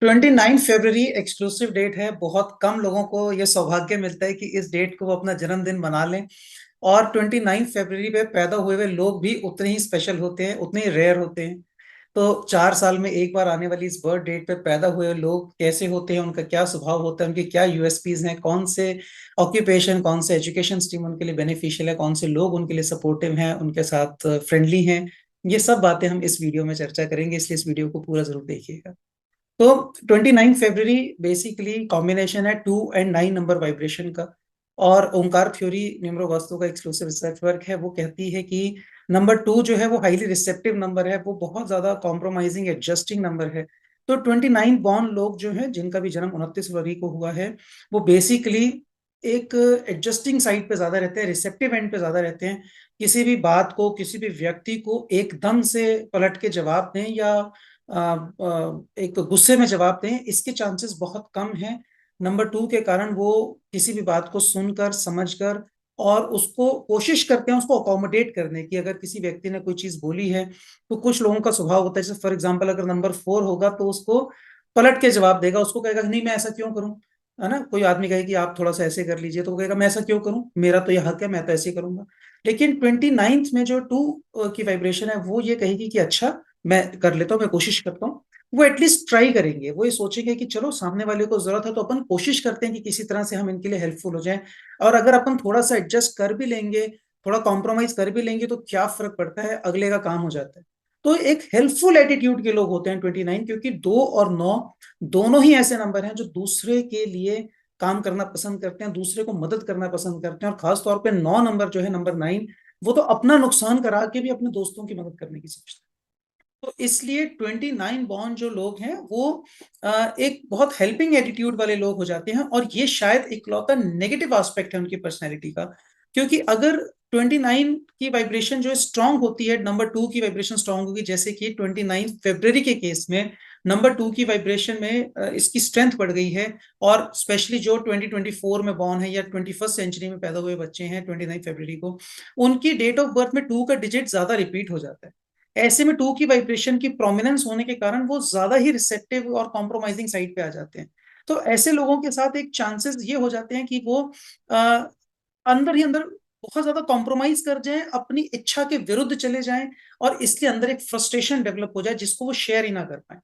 29 फरवरी exclusive date है। बहुत कम लोगों को यह सौभाग्य मिलता है कि इस डेट को वो अपना जन्मदिन मना लें। और 29 फरवरी पे पैदा हुए हुए लोग भी उतने ही स्पेशल होते हैं, उतने ही रेयर होते हैं। तो 4 साल में एक बार आने वाली इस बर्थ डेट पे पैदा हुए लोग कैसे होते हैं, उनका क्या स्वभाव होता है, उनके क्या यूएसपीज हैं, कौन से ऑक्यूपेशन, कौन से एजुकेशन स्ट्रीम उनके लिए बेनिफिशियल है, कौन से लोग उनके लिए सपोर्टिव हैं, उनके साथ फ्रेंडली हैं, ये सब बातें हम इस वीडियो में चर्चा करेंगे। इसलिए इस वीडियो को पूरा जरूर देखिएगा। तो 29 फरवरी बेसिकली कॉम्बिनेशन है 2 और 9 नंबर वाइब्रेशन का। और ओंकार थ्योरी न्यूमरो वास्तु का एक्सक्लूसिव रिसर्च वर्क है, वो कहती है कि नंबर 2 जो है वो हाईली रिसेप्टिव नंबर है, वो बहुत ज्यादा कॉम्प्रोमाइजिंग एडजस्टिंग नंबर है। तो 29 बॉर्न लोग जो हैं, जिनका भी जन्म 29 फरवरी को हुआ है, वो बेसिकली एक एडजस्टिंग साइड पे ज्यादा रहते हैं, रिसेप्टिव एंड पे ज्यादा रहते हैं। किसी भी बात को, किसी भी व्यक्ति को एकदम से पलट के जवाब दें या एक गुस्से में जवाब दें, इसके चांसेस बहुत कम हैं। नंबर 2 के कारण वो किसी भी बात को सुनकर, समझकर और उसको कोशिश करते हैं उसको अकोमोडेट करने की। अगर किसी व्यक्ति ने कोई चीज बोली है तो कुछ लोगों का स्वभाव होता है, जैसे फॉर एग्जाम्पल अगर नंबर 4 होगा तो उसको पलट के जवाब देगा, उसको कहेगा नहीं मैं ऐसा क्यों करूं। है ना, कोई आदमी कहे कि आप थोड़ा सा ऐसे कर लीजिए तो वो कहेगा मैं ऐसा क्यों करूं, मेरा तो ये हक है, मैं तो ऐसे ही करूंगा। लेकिन 29th में जो 2 की वाइब्रेशन है वो ये कहेगी कि अच्छा मैं कर लेता हूँ, मैं कोशिश करता हूँ। वो एटलीस्ट ट्राई करेंगे, वो ये सोचेंगे कि चलो सामने वाले को जरूरत है तो अपन कोशिश करते हैं कि किसी तरह से हम इनके लिए हेल्पफुल हो जाएं। और अगर अपन थोड़ा सा एडजस्ट कर भी लेंगे, थोड़ा कॉम्प्रोमाइज कर भी लेंगे तो क्या फर्क पड़ता है, अगले का काम हो जाता है। तो एक हेल्पफुल एटीट्यूड के लोग होते हैं 29, क्योंकि 2 और 9 दोनों ही ऐसे नंबर हैं जो दूसरे के लिए काम करना पसंद करते हैं, दूसरे को मदद करना पसंद करते हैं। और खास तौर पे 9 नंबर जो है, नंबर 9, वो तो अपना नुकसान करा के भी अपने दोस्तों की मदद करने की सोचते हैं। तो इसलिए 29 बॉन्ड जो लोग हैं वो एक बहुत हेल्पिंग एटीट्यूड वाले लोग हो जाते हैं। और ये शायद इकलौता नेगेटिव एस्पेक्ट है उनकी पर्सनैलिटी का। क्योंकि अगर 29 की वाइब्रेशन जो है स्ट्रांग होती है, नंबर 2 की वाइब्रेशन स्ट्रांग होगी, जैसे कि 29 फरवरी के केस में नंबर 2 की वाइब्रेशन में इसकी स्ट्रेंथ बढ़ गई है। और स्पेशली जो 2024 में बॉर्न है या 21st सेंचुरी में पैदा हुए बच्चे हैं 29 फरवरी को, उनकी डेट ऑफ बर्थ में 2 का डिजिट ज्यादा रिपीट हो जाता है। ऐसे में 2 की वाइब्रेशन की प्रोमिनेंस होने के कारण वो ज्यादा ही रिसेप्टिव और कॉम्प्रोमाइजिंग साइड पे आ जाते हैं। तो ऐसे लोगों के साथ एक चांसेस ये हो जाते हैं कि वो आ, अंदर ही अंदर बहुत ज्यादा कॉम्प्रोमाइज कर जाएं, अपनी इच्छा के विरुद्ध चले जाएं, और इसके अंदर एक फ्रस्ट्रेशन डेवलप हो जाए जिसको वो शेयर ही ना कर पाए।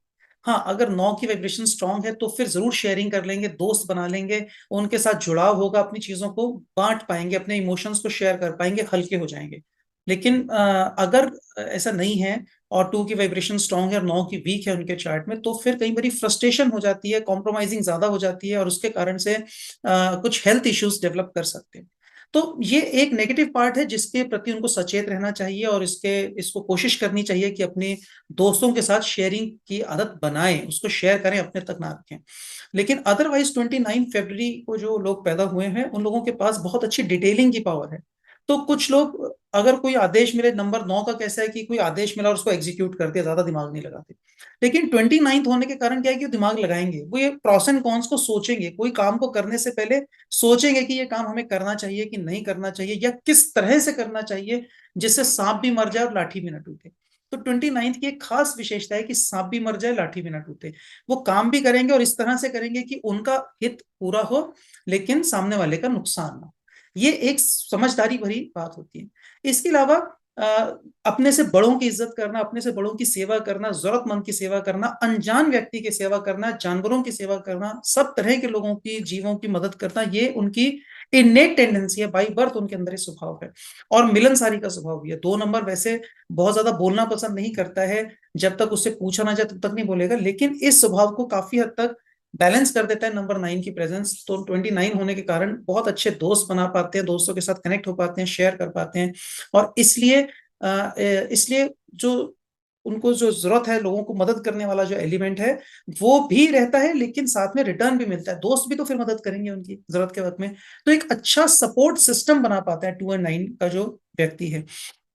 हाँ, अगर 9 की वाइब्रेशन स्ट्रांग है तो फिर जरूर शेयरिंग कर लेंगे, दोस्त बना लेंगे, उनके साथ जुड़ाव होगा, अपनी चीजों को बांट पाएंगे, अपने इमोशंस को शेयर कर पाएंगे, हल्के हो जाएंगे। लेकिन अगर ऐसा नहीं है और 2 की वाइब्रेशन स्ट्रांग है और 9 की वीक है उनके चार्ट में, तो फिर कई बार फ्रस्ट्रेशन हो जाती है, कॉम्प्रोमाइजिंग ज्यादा हो जाती है और उसके कारण से कुछ हेल्थ इश्यूज डेवलप कर सकते हैं। तो ये एक नेगेटिव पार्ट है जिसके प्रति उनको सचेत रहना चाहिए और इसको कोशिश करनी चाहिए कि अपने दोस्तों के साथ शेयरिंग की आदत बनाएं, उसको शेयर करें, अपने तक ना रखें। लेकिन अदरवाइज 29 फरवरी को जो लोग पैदा हुए हैं उन लोगों के पास बहुत अच्छी डिटेलिंग की पावर है। तो कुछ लोग, अगर कोई आदेश मिले, नंबर 9 का कैसा है कि कोई आदेश मिला और उसको एग्जीक्यूट कर दिया, ज्यादा दिमाग नहीं लगाते। लेकिन 29th होने के कारण क्या है कि वो दिमाग लगाएंगे, वो ये प्रॉस एंड कॉन्स को सोचेंगे, कोई काम को करने से पहले सोचेंगे कि ये काम हमें करना चाहिए कि नहीं करना चाहिए, या किस तरह से करना चाहिए जिससे सांप भी मर जाए और लाठी भी ना टूटे। तो 29th की एक खास विशेषता है कि सांप भी मर जाए, लाठी भी ना टूटे। वो काम भी करेंगे और इस तरह से करेंगे कि उनका हित पूरा हो, लेकिन सामने वाले का नुकसान ना हो। ये एक समझदारी भरी बात होती है। इसके अलावा अपने से बड़ों की इज्जत करना, अपने से बड़ों की सेवा करना, जरूरतमंद की सेवा करना, अनजान व्यक्ति की सेवा करना, जानवरों की सेवा करना, सब तरह के लोगों की, जीवों की मदद करना, ये उनकी इन्नेट टेंडेंसी है, बाई बर्थ उनके अंदर ये स्वभाव है। और मिलनसारी का स्वभाव भी है। 2 नंबर वैसे बहुत ज्यादा बोलना पसंद नहीं करता है, जब तक उससे पूछा ना जाए तब तक नहीं बोलेगा, लेकिन इस स्वभाव को काफी हद तक बैलेंस कर देता है नंबर 9 की प्रेजेंस। तो 29 होने के कारण बहुत अच्छे दोस्त बना पाते हैं, दोस्तों के साथ कनेक्ट हो पाते हैं, शेयर कर पाते हैं। और इसलिए जो उनको जो जरूरत है, लोगों को मदद करने वाला जो एलिमेंट है वो भी रहता है, लेकिन साथ में रिटर्न भी मिलता है, दोस्त भी तो फिर मदद करेंगे उनकी जरूरत के वक्त में। तो एक अच्छा सपोर्ट सिस्टम बना पाता है 2 और 9 का जो व्यक्ति है।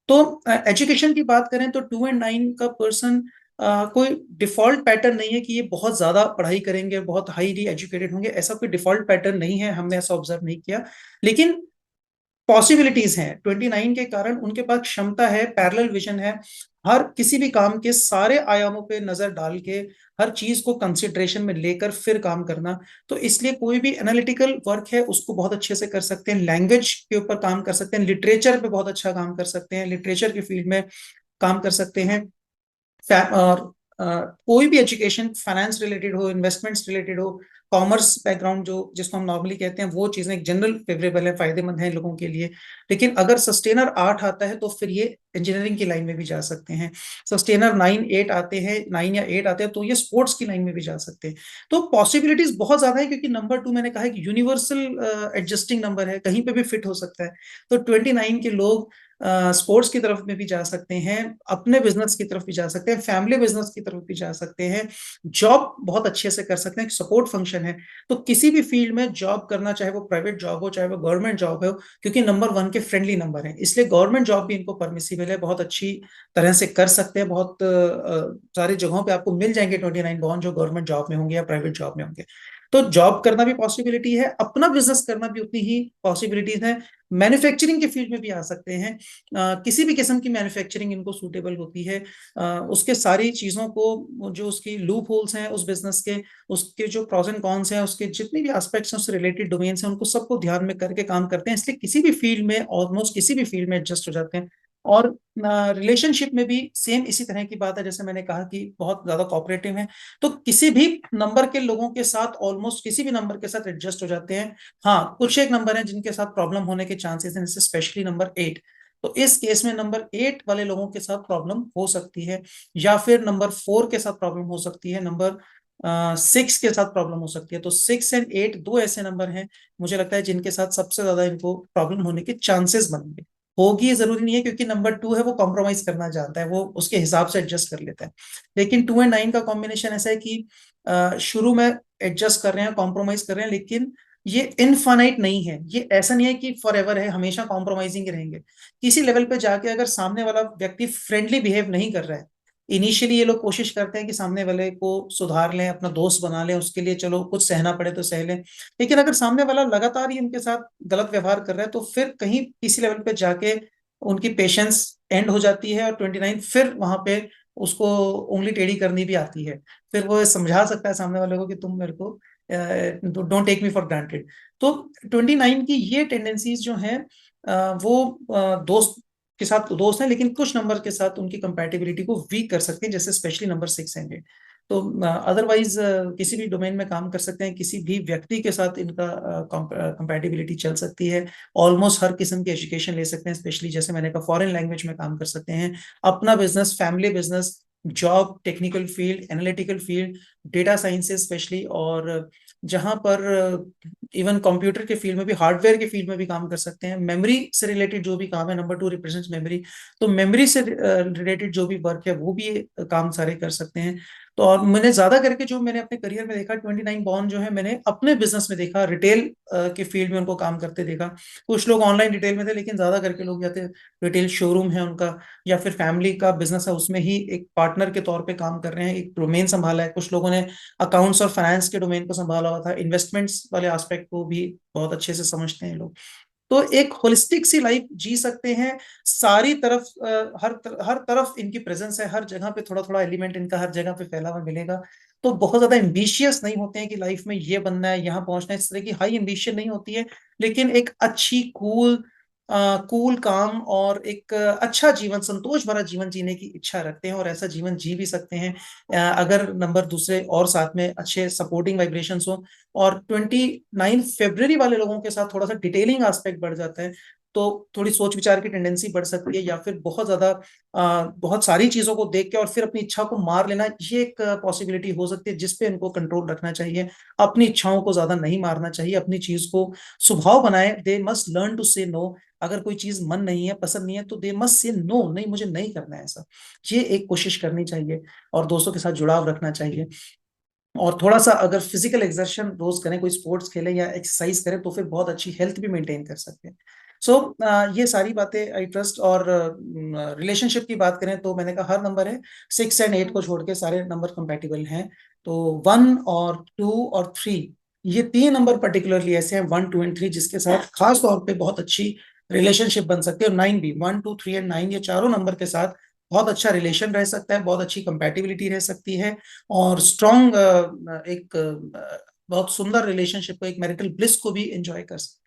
तो एजुकेशन की बात करें तो 2 और 9 का पर्सन कोई डिफॉल्ट पैटर्न नहीं है कि ये बहुत ज्यादा पढ़ाई करेंगे, बहुत हाईली एजुकेटेड होंगे, ऐसा कोई डिफॉल्ट पैटर्न नहीं है, हमने ऐसा ऑब्जर्व नहीं किया। लेकिन पॉसिबिलिटीज हैं 29 के कारण, उनके पास क्षमता है, पैरेलल विजन है, हर किसी भी काम के सारे आयामों पे नजर डाल के हर चीज को कंसिडरेशन में लेकर फिर काम करना। तो इसलिए कोई भी एनालिटिकल वर्क है उसको बहुत अच्छे से कर सकते हैं, लैंग्वेज के ऊपर काम कर सकते हैं, लिटरेचर पे बहुत अच्छा काम कर सकते हैं, लिटरेचर की फील्ड में काम कर सकते हैं। और कोई भी एजुकेशन, फाइनेंस रिलेटेड हो, इन्वेस्टमेंट्स रिलेटेड हो, कॉमर्स बैकग्राउंड जो जिसको हम नॉर्मली कहते हैं, वो चीजें जनरल फेवरेबल है, फायदेमंद है लोगों के लिए। लेकिन अगर सस्टेनर 8 आता है तो फिर ये इंजीनियरिंग की लाइन में भी जा सकते हैं। सस्टेनर 9-8 आते हैं, 9 या 8 आते हैं तो ये स्पोर्ट्स की लाइन में भी जा सकते हैं। तो पॉसिबिलिटीज बहुत ज्यादा है, क्योंकि नंबर 2 मैंने कहा है कि यूनिवर्सल एडजस्टिंग नंबर है, कहीं पे भी फिट हो सकता है। तो 29 के लोग स्पोर्ट्स की तरफ में भी जा सकते हैं, अपने बिजनेस की तरफ भी जा सकते हैं, फैमिली बिजनेस की तरफ भी जा सकते हैं, जॉब बहुत अच्छे से कर सकते हैं, सपोर्ट फंक्शन है। तो किसी भी फील्ड में जॉब करना, चाहे वो प्राइवेट जॉब हो चाहे वो गवर्नमेंट जॉब हो, क्योंकि नंबर 1 के फ्रेंडली नंबर है, इसलिए गवर्नमेंट जॉब भी इनको परमिसिबल है, बहुत अच्छी तरह से कर सकते हैं। बहुत सारी जगहों पे आपको मिल जाएंगे 29 बॉन्ड जो गवर्नमेंट जॉब में होंगे या प्राइवेट जॉब में होंगे। तो जॉब करना भी पॉसिबिलिटी है, अपना बिजनेस करना भी उतनी ही पॉसिबिलिटीज है। मैन्युफैक्चरिंग के फील्ड में भी आ सकते हैं, किसी भी किस्म की मैन्युफैक्चरिंग इनको सूटेबल होती है। उसके सारी चीजों को, जो उसकी लूप होल्स हैं उस बिजनेस के, उसके जो प्रोस एंड कॉन्स हैं, उसके जितने भी एस्पेक्ट्स हैं, उससे रिलेटेड डोमेन्स हैं, उनको सबको ध्यान में करके काम करते हैं, इसलिए किसी भी फील्ड में, ऑलमोस्ट किसी भी फील्ड में एडजस्ट हो जाते हैं। और रिलेशनशिप में भी सेम इसी तरह की बात है, जैसे मैंने कहा कि बहुत ज्यादा कोऑपरेटिव है, तो किसी भी नंबर के लोगों के साथ, ऑलमोस्ट किसी भी नंबर के साथ एडजस्ट हो जाते हैं। हाँ, कुछ एक नंबर हैं जिनके साथ प्रॉब्लम होने के चांसेस हैं, जैसे स्पेशली नंबर 8। तो इस केस में नंबर 8 वाले लोगों के साथ प्रॉब्लम हो सकती है, या फिर नंबर 4 के साथ प्रॉब्लम हो सकती है, नंबर 6 के साथ प्रॉब्लम हो सकती है। तो 6 और 8 दो ऐसे नंबर हैं मुझे लगता है जिनके साथ सबसे ज्यादा इनको प्रॉब्लम होने के चांसेस बनेंगे। होगी ये जरूरी नहीं है, क्योंकि नंबर 2 है वो कॉम्प्रोमाइज करना चाहता है, वो उसके हिसाब से एडजस्ट कर लेता है। लेकिन 2 और 9 का कॉम्बिनेशन ऐसा है कि शुरू में एडजस्ट कर रहे हैं, कॉम्प्रोमाइज कर रहे हैं, लेकिन ये इनफाइनाइट नहीं है, ये ऐसा नहीं है कि फॉर एवर है, हमेशा कॉम्प्रोमाइजिंग रहेंगे। किसी लेवल पे जाके अगर सामने वाला व्यक्ति फ्रेंडली बिहेव नहीं कर रहा है, इनिशियली ये लोग कोशिश करते हैं कि सामने वाले को सुधार लें, अपना दोस्त बना लें, उसके लिए चलो कुछ सहना पड़े तो सह लें। लेकिन अगर सामने वाला लगातार ही उनके साथ गलत व्यवहार कर रहा है, तो फिर कहीं किसी लेवल पे जाके उनकी पेशेंस एंड हो जाती है, और 29 फिर वहां पे उसको उंगली टेढ़ी करनी भी आती है। फिर वो समझा सकता है सामने वाले को कि तुम मेरे को don't take me for granted. तो 29 की ये टेंडेंसीज जो हैं, वो दोस्त के साथ तो दोस्त हैं, लेकिन कुछ नंबर के साथ उनकी कंपैटिबिलिटी को वीक कर सकते हैं, जैसे स्पेशली नंबर 6 एंड 8। तो अदरवाइज किसी भी डोमेन में काम कर सकते हैं, किसी भी व्यक्ति के साथ इनका कंपैटिबिलिटी चल सकती है। ऑलमोस्ट हर किस्म की एजुकेशन ले सकते हैं, स्पेशली जैसे मैंने कहा फॉरेन लैंग्वेज में काम कर सकते हैं, अपना business, family business, job, technical field, analytical field, data sciences specially, और जहां पर इवन कंप्यूटर के फील्ड में भी, हार्डवेयर के फील्ड में भी काम कर सकते हैं। मेमोरी से रिलेटेड जो भी काम है, नंबर 2 रिप्रेजेंट्स मेमोरी, तो मेमोरी से रिलेटेड जो भी वर्क है वो भी काम सारे कर सकते हैं। तो और मैंने ज्यादा करके जो मैंने अपने करियर में देखा, 29 बॉन्ड जो है मैंने अपने बिजनेस में देखा, रिटेल के फील्ड में उनको काम करते देखा। कुछ लोग ऑनलाइन रिटेल में थे, लेकिन ज्यादा करके लोग या तो रिटेल शोरूम है उनका, या फिर फैमिली का बिजनेस है, उसमें ही एक पार्टनर के तौर पे काम कर रहे हैं, एक डोमेन संभाला है। कुछ लोगों ने अकाउंट्स और फाइनेंस के डोमेन को संभाला हुआ था, इन्वेस्टमेंट्स वाले एस्पेक्ट को भी बहुत अच्छे से समझते हैं लोग। तो एक होलिस्टिक सी लाइफ जी सकते हैं, सारी तरफ हर तरफ इनकी प्रेजेंस है, हर जगह पे थोड़ा थोड़ा एलिमेंट इनका हर जगह पे फैला हुआ मिलेगा। तो बहुत ज्यादा एम्बिशियस नहीं होते हैं कि लाइफ में ये बनना है, यहाँ पहुंचना है, इस तरह की हाई एम्बिशन नहीं होती है। लेकिन एक अच्छी कूल काम और एक अच्छा जीवन, संतोष भरा जीवन जीने की इच्छा रखते हैं, और ऐसा जीवन जी भी सकते हैं अगर नंबर दूसरे और साथ में अच्छे सपोर्टिंग वाइब्रेशंस हो। और 29 फरवरी वाले लोगों के साथ थोड़ा सा डिटेलिंग एस्पेक्ट बढ़ जाता है, तो थोड़ी सोच विचार की टेंडेंसी बढ़ सकती है, या फिर बहुत ज्यादा बहुत सारी चीजों को देख के और फिर अपनी इच्छा को मार लेना, ये एक पॉसिबिलिटी हो सकती है, जिसपे इनको कंट्रोल रखना चाहिए। अपनी इच्छाओं को ज्यादा नहीं मारना चाहिए, अपनी चीज को स्वभाव बनाए, दे मस्ट लर्न टू से नो। अगर कोई चीज मन नहीं है, पसंद नहीं है, तो दे मस्ट से नो, नहीं मुझे नहीं करना है ऐसा। ये एक कोशिश करनी चाहिए, और दोस्तों के साथ जुड़ाव रखना चाहिए, और थोड़ा सा अगर फिजिकल एक्सर्शन रोज करें, कोई स्पोर्ट्स खेलें या एक्सरसाइज करें, तो फिर बहुत अच्छी हेल्थ भी मेंटेन कर सकते हैं। सो ये सारी बातें आई ट्रस्ट। और रिलेशनशिप की बात करें तो मैंने कहा हर नंबर है, 6 एंड 8 को छोड़ के सारे नंबर कंपेटिबल हैं। तो 1 और 2 और 3, ये 3 नंबर पर्टिकुलरली ऐसे हैं, 1, 2 एंड 3, जिसके साथ खास तौर पे बहुत अच्छी रिलेशनशिप बन सकती है। और 9 भी, 1 2 3 एंड 9, ये चारों नंबर के साथ बहुत अच्छा रिलेशन रह सकता है, बहुत अच्छी कंपैटिबिलिटी रह सकती है, और स्ट्रॉन्ग एक बहुत सुंदर रिलेशनशिप को, एक मैरिटल ब्लिस को भी एंजॉय कर सकते हैं।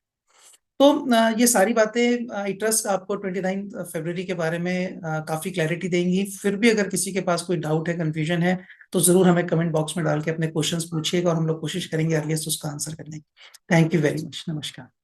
तो ये सारी बातें आई ट्रस्ट आपको 29 फरवरी के बारे में काफी क्लैरिटी देंगी। फिर भी अगर किसी के पास कोई डाउट है, कंफ्यूजन है, तो जरूर हमें कमेंट बॉक्स में डाल के अपने क्वेश्चंस पूछिएगा, और हम लोग कोशिश करेंगे अर्लीस्ट उसका आंसर करने की। Thank you very much. नमस्कार।